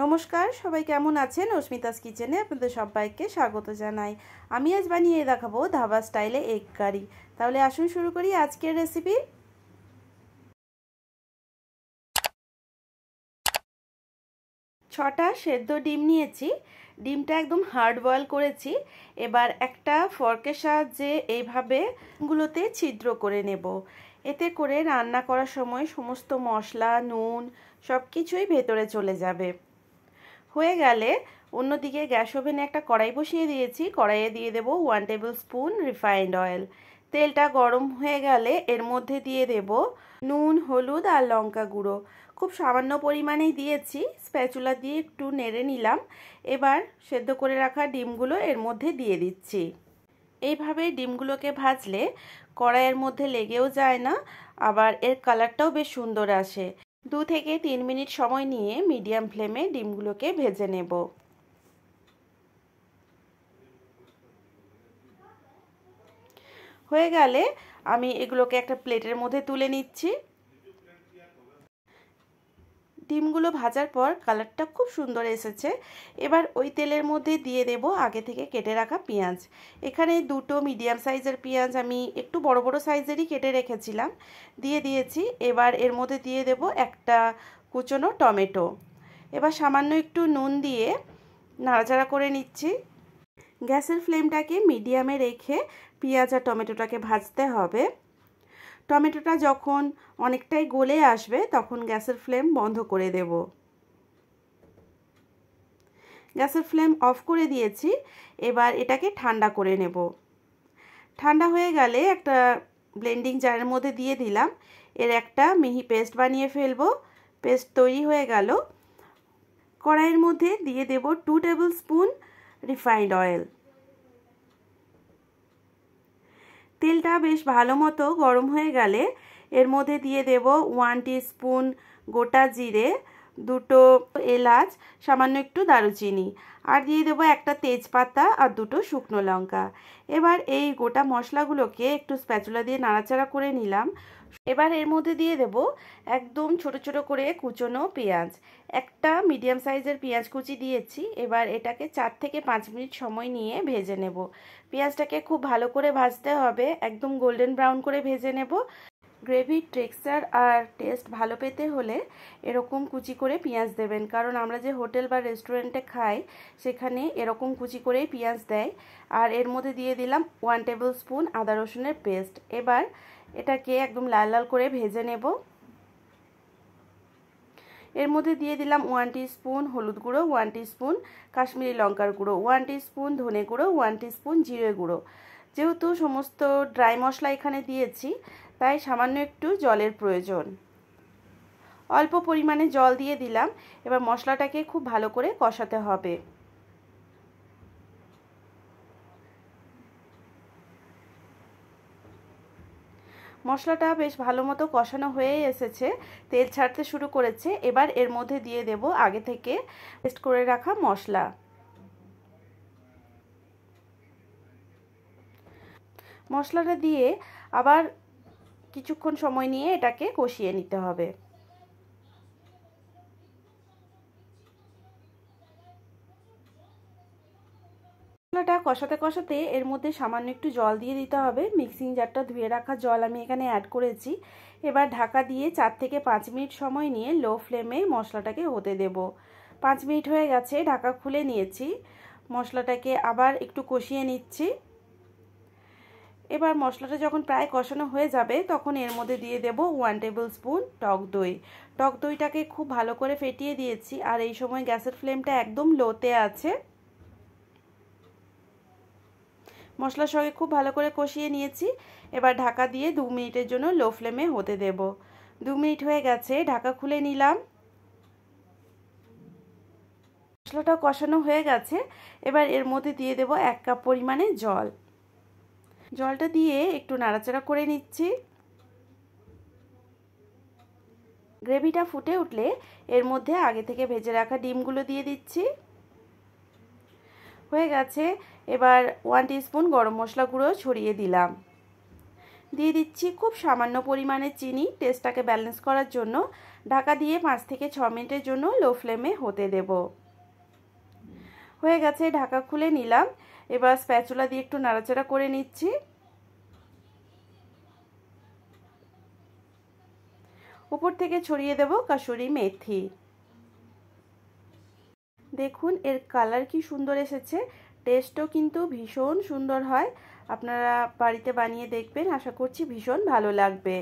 নমস্কার, সবাই কেমন আছেন? অস্মিতাস কিচেনে আপনাদের সবাইকে স্বাগত জানাই। আমি আজ বানিয়ে দেখাবো ধাবা স্টাইলে এগ কারি। তাহলে আসুন শুরু করি আজকের রেসিপি। 6টা সেদ্ধ ডিম নিয়েছি। ডিমটা একদম হার্ড বয়েল করেছি। এবার একটা ফর্কের সাহায্যে এইভাবে গুলোতে ছিদ্র করে নেব। এতে করে রান্না করার সময় সমস্ত মশলা, নুন সব কিছুই ভেতরে চলে যাবে। হয়ে গেলে অন্যদিকে গ্যাস ওভেনে একটা কড়াই বসিয়ে দিয়েছি। কড়াইয়ে দিয়ে দেব 1 টেবিল স্পুন রিফাইন্ড অয়েল। তেলটা গরম হয়ে গেলে এর মধ্যে দিয়ে দেব নুন, হলুদ আর লঙ্কা গুঁড়ো। খুব সামান্য পরিমাণেই দিয়েছি। স্প্যাচুলা দিয়ে একটু নেড়ে নিলাম। এবার সেদ্ধ করে রাখা ডিমগুলো এর মধ্যে দিয়ে দিচ্ছি। এইভাবে ডিমগুলোকে ভাজলে কড়াইয়ের মধ্যে লেগেও যায় না, আবার এর কালারটাও বেশ সুন্দর আসে। 2 থেকে 3 মিনিট সময় নিয়ে মিডিয়াম ফ্লেমে ডিমগুলোকে ভেজে নেব। হয়ে গেলে আমি এগুলোকে একটা প্লেটের মধ্যে তুলে নিচ্ছি। ডিমগুলো ভাজার পর কালারটা খুব সুন্দর এসেছে। এবার ওই তেলের মধ্যে দিয়ে দেব আগে থেকে কেটে রাখা পেঁয়াজ। এখানে 2টো মিডিয়াম সাইজের পেঁয়াজ আমি একটু বড় বড় সাইজেরই কেটে রেখেছিলাম, দিয়ে দিয়েছি। এবার এর মধ্যে দিয়ে দেব একটা কুচনো টমেটো। এবার সামান্য একটু নুন দিয়ে নাড়াচাড়া করে নিচ্ছি। গ্যাসের ফ্লেমটাকে মিডিয়ামে রেখে পেঁয়াজ আর টমেটোটাকে ভাজতে হবে। টমেটোটা যখন অনেকটাই গলে আসবে তখন গ্যাসের ফ্লেম বন্ধ করে দেব। গ্যাসের ফ্লেম অফ করে দিয়েছি। এবার এটাকে ঠান্ডা করে নেব। ঠান্ডা হয়ে গেলে একটা ব্লেন্ডিং জারের মধ্যে দিয়ে দিলাম। এর একটা মিহি পেস্ট বানিয়ে ফেলবো। পেস্ট তৈরি হয়ে গেল। কড়াইয়ের মধ্যে দিয়ে দেব 2 টেবিল স্পুন রিফাইন্ড অয়েল। তেলটা বেশ ভালো মতো গরম হয়ে গেলে এর মধ্যে দিয়ে দেব 1 টিস্পুন গোটা জিরে, 2টো এলাচ, সামান্য একটু দারুচিনি, আর দিয়ে দেব একটা তেজপাতা আর 2টো শুকনো লঙ্কা। এবার এই গোটা মশলাগুলোকে একটু স্প্যাচুলা দিয়ে নাড়াচাড়া করে নিলাম। এবার এর মধ্যে দিয়ে দেব একদম ছোট ছোট করে কুচনো পেঁয়াজ। একটা মিডিয়াম সাইজের পেঁয়াজ কুচি দিয়েছি। এবার এটাকে 4 থেকে 5 মিনিট সময় নিয়ে ভেজে নেব। পেঁয়াজটাকে খুব ভালো করে ভাজতে হবে, একদম গোল্ডেন ব্রাউন করে ভেজে নেব। গ্রেভির টেক্সচার আর টেস্ট ভালো পেতে হলে এরকম কুচি করে পেঁয়াজ দেবেন, কারণ আমরা যে হোটেল বা রেস্টুরেন্টে খাই সেখানে এরকম কুচি করেই পেঁয়াজ দেয়। আর এর মধ্যে দিয়ে দিলাম 1 টেবিল স্পুন আদা রসুনের পেস্ট। এবার এটাকে একদম লাল লাল করে ভেজে নেব। এর মধ্যে দিয়ে দিলাম 1 টিস্পুন হলুদ গুঁড়ো, 1 টিস্পুন কাশ্মীরি লঙ্কার গুঁড়ো, 1 টিস্পুন ধনে গুঁড়ো, 1 টিস্পুন জিরে গুঁড়ো। যেহেতু সমস্ত ড্রাই মশলা এখানে দিয়েছি তাই সামান্য একটু জলের প্রয়োজন। অল্প পরিমাণে জল দিয়ে দিলাম। এবার মশলাটাকে খুব ভালো করে কষাতে হবে। মশলাটা বেশ ভালো মতো কষানো হয়ে এসেছে, তেল ছাড়তে শুরু করেছে। এবার এর মধ্যে দিয়ে দেব আগে থেকে পেস্ট করে রাখা মশলা। মশলাটা দিয়ে আবার কিছুক্ষণ সময় নিয়ে এটাকে কষিয়ে নিতে হবে। মশলাটা কষাতে কষাতে এর মধ্যে সামান্য একটু জল দিয়ে দিতে হবে। মিক্সিং জারটা ধুয়ে রাখা জল আমি এখানে অ্যাড করেছি। এবার ঢাকা দিয়ে 4 থেকে 5 মিনিট সময় নিয়ে লো ফ্লেমে মশলাটাকে হতে দেব। 5 মিনিট হয়ে গেছে, ঢাকা খুলে নিয়েছি। মশলাটাকে আবার একটু কষিয়ে নিচ্ছি। এবার মশলাটা যখন প্রায় কষানো হয়ে যাবে তখন এর মধ্যে দিয়ে দেব 1 টেবিল স্পুন টক দই। টক দইটাকে খুব ভালো করে ফেটিয়ে দিয়েছি, আর এই সময় গ্যাসের ফ্লেমটা একদম লোতে আছে। মশলার সঙ্গে খুব ভালো করে কষিয়ে নিয়েছি। এবার ঢাকা দিয়ে 2 মিনিটের জন্য লো ফ্লেমে হতে দেব। 2 মিনিট হয়ে গেছে, ঢাকা খুলে নিলাম। মশলাটা কষানো হয়ে গেছে। এবার এর মধ্যে দিয়ে দেব 1 কাপ পরিমাণে জল। জলটা দিয়ে একটু নাড়াচাড়া করে নিচ্ছি। গ্রেভিটা ফুটে উঠলে এর মধ্যে আগে থেকে ভেজে রাখা ডিমগুলো দিয়ে দিচ্ছি। হয়ে গেছে। এবার 1 টিস্পুন গরম মশলা গুঁড়ো ছড়িয়ে দিলাম। দিয়ে দিচ্ছি খুব সামান্য পরিমাণে চিনি টেস্টটাকে ব্যালেন্স করার জন্য। ঢাকা দিয়ে 5 থেকে 6 মিনিটের জন্য লো ফ্লেমে হতে দেব। হয়ে গেছে, ঢাকা খুলে নিলাম। এবার স্প্যাচুলা দিয়ে একটু নাড়াচাড়া করে নিচ্ছি। উপর থেকে ছড়িয়ে দেব কাসুরি মেথি। দেখুন এর কালার কি সুন্দর এসেছে, টেস্টও কিন্তু ভীষণ সুন্দর হয়। আপনারা বাড়িতে বানিয়ে দেখবেন, আশা করছি ভীষণ ভালো লাগবে।